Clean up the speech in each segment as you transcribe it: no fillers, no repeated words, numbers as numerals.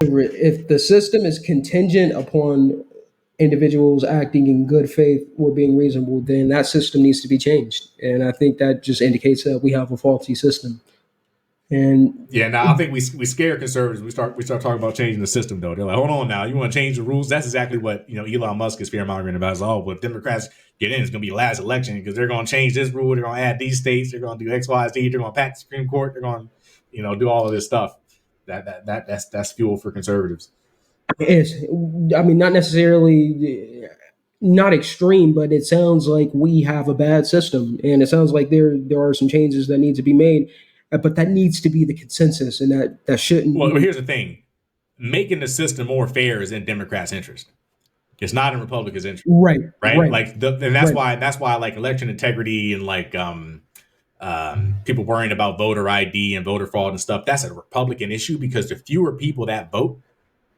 If the system is contingent upon individuals acting in good faith or being reasonable, then that system needs to be changed. And I think that just indicates that we have a faulty system. And Yeah, now I think we scare conservatives. We start talking about changing the system though. They're like, hold on now, you want to change the rules? That's exactly what Elon Musk is fear mongering about. Is, oh, well, if Democrats get in, it's going to be the last election because they're going to change this rule. They're going to add these states. They're going to do X, Y, Z. They're going to pack the Supreme Court. They're going to do all of this stuff. That's fuel for conservatives. it's, I mean, not necessarily not extreme, but it sounds like we have a bad system, and it sounds like there are some changes that need to be made, but that needs to be the consensus, and that shouldn't Well, be here's the thing: making the system more fair is in Democrats' interest. It's not in Republicans' interest, right, right? right, Like, and right. that's why like election integrity and like people worrying about voter ID and voter fraud and stuff. That's a Republican issue because the fewer people that vote,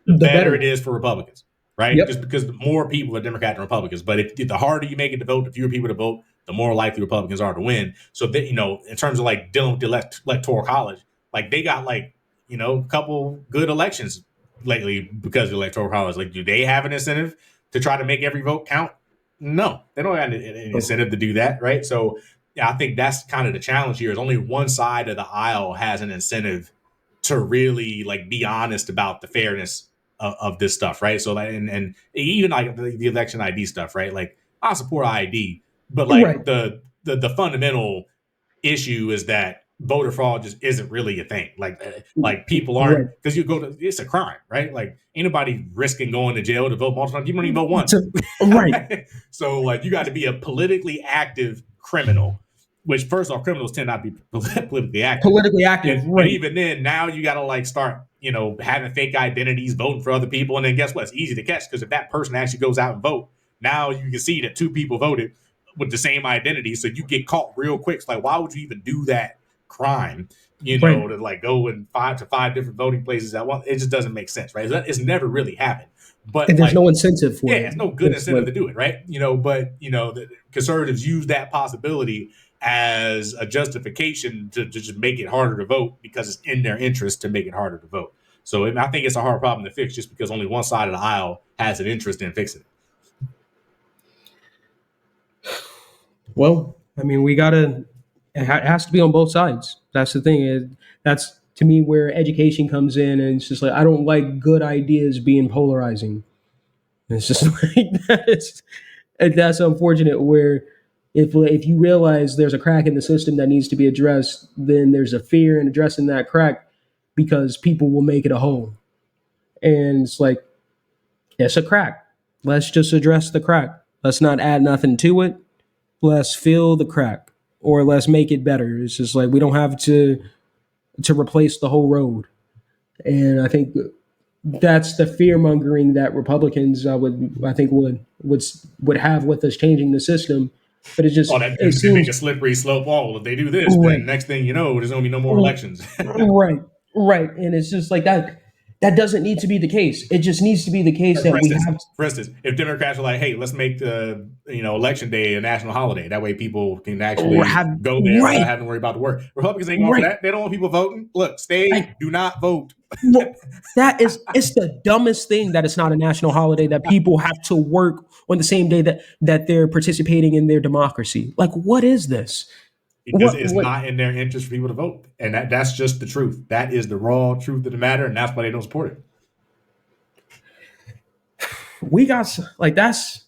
the The better better. it is for Republicans, right? Just Yep. because the more people are Democrat than Republicans. But if the harder you make it to vote, the fewer people to vote, the more likely Republicans are to win. So that in terms of like dealing with the electoral college, like they got like a couple good elections lately because of the electoral college. Like, do they have an incentive to try to make every vote count? No, they don't have an incentive to do that, right? So yeah, I think that's kind of the challenge here. Is only one side of the aisle has an incentive to really like be honest about the fairness of this stuff, right? So like, and even like the election ID stuff, right? Like I support ID, but Right, like the fundamental issue is that voter fraud just isn't really a thing. Like people aren't right. because it's a crime, right? Like anybody risking going to jail to vote multiple times. You don't even vote once. To, right. So like you got to be a politically active criminal, which first off, criminals tend not to be politically active. Politically active. And Right. even then, now you got to like start, having fake identities, voting for other people, and then guess what? It's easy to catch because if that person actually goes out and vote, now you can see that two people voted with the same identity, so you get caught real quick. It's like, why would you even do that crime? Right. To like go in five different voting places at once. It just doesn't make sense, right? It's never really happened. But And there's like, no incentive for yeah, it. it's no good It's incentive like to do it, right? But the conservatives use that possibility as a justification to just make it harder to vote because it's in their interest to make it harder to vote. So I think it's a hard problem to fix just because only one side of the aisle has an interest in fixing it. well, I mean, we gotta. It has to be on both sides. That's the thing. That's to me where education comes in, and it's just like I don't like good ideas being polarizing. It's just like that's unfortunate. Where if you realize there's a crack in the system that needs to be addressed, then there's a fear in addressing that crack because people will make it a whole. And it's like it's a crack. Let's just address the crack. Let's not add nothing to it. Let's fill the crack, or let's make it better. It's just like we don't have to replace the whole road. And I think that's the fear mongering that Republicans would have with us changing the system. But Oh, that it they make seems a slippery slope. Oh, if they do this, then right, next thing you know, there's going to be no more elections. right, right. And it's just like that. That doesn't need to be the case. It just needs to be the case For that we instance, have. if Democrats are like, "Hey, let's make the election day a national holiday. That way, people can To actually have go there without right, having to worry about the work." Republicans ain't going for right. that. They don't want people voting. Look, stay. Like Do not vote. Well, that is it's the dumbest thing that it's not a national holiday that people have to work on the same day that they're participating in their democracy. Like what is this? Because What it's what not in their interest for people to vote, and that's just the truth. That is the raw truth of the matter, and that's why they don't support it. we got like that's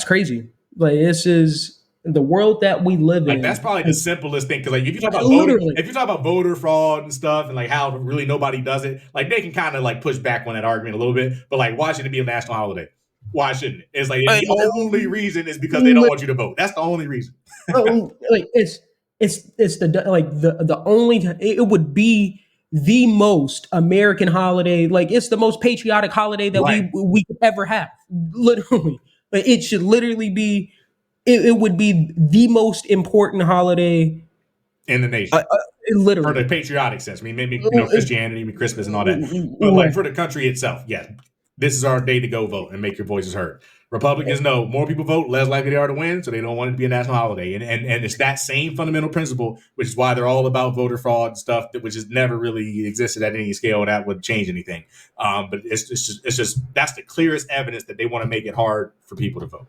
crazy. Like this is the world that we live Like that's in. probably the simplest thing because like Literally. if you talk about voter fraud and stuff, and like how really nobody does it, like they can kind of like push back on that argument a little bit. But like, why should it be a national holiday? Why shouldn't it? It's like Uh, the only reason is because they don't want you to vote. That's the only reason. like it's the like the only it would be the most American holiday. Like it's the most patriotic holiday that Right. we could ever have. Literally, like, it should literally be. It would be the most important holiday. In the nation. For the Literally, patriotic sense. I mean, maybe Christianity, Christmas, and all that, but like right, for the country itself, yeah, this is our day to go vote and make your voices heard. Republicans know more people vote, less likely they are to win, so they don't want it to be a national holiday. And it's that same fundamental principle, which is why they're all about voter fraud and stuff, which has never really existed at any scale that would change anything. But it's just that's the clearest evidence that they want to make it hard for people to vote.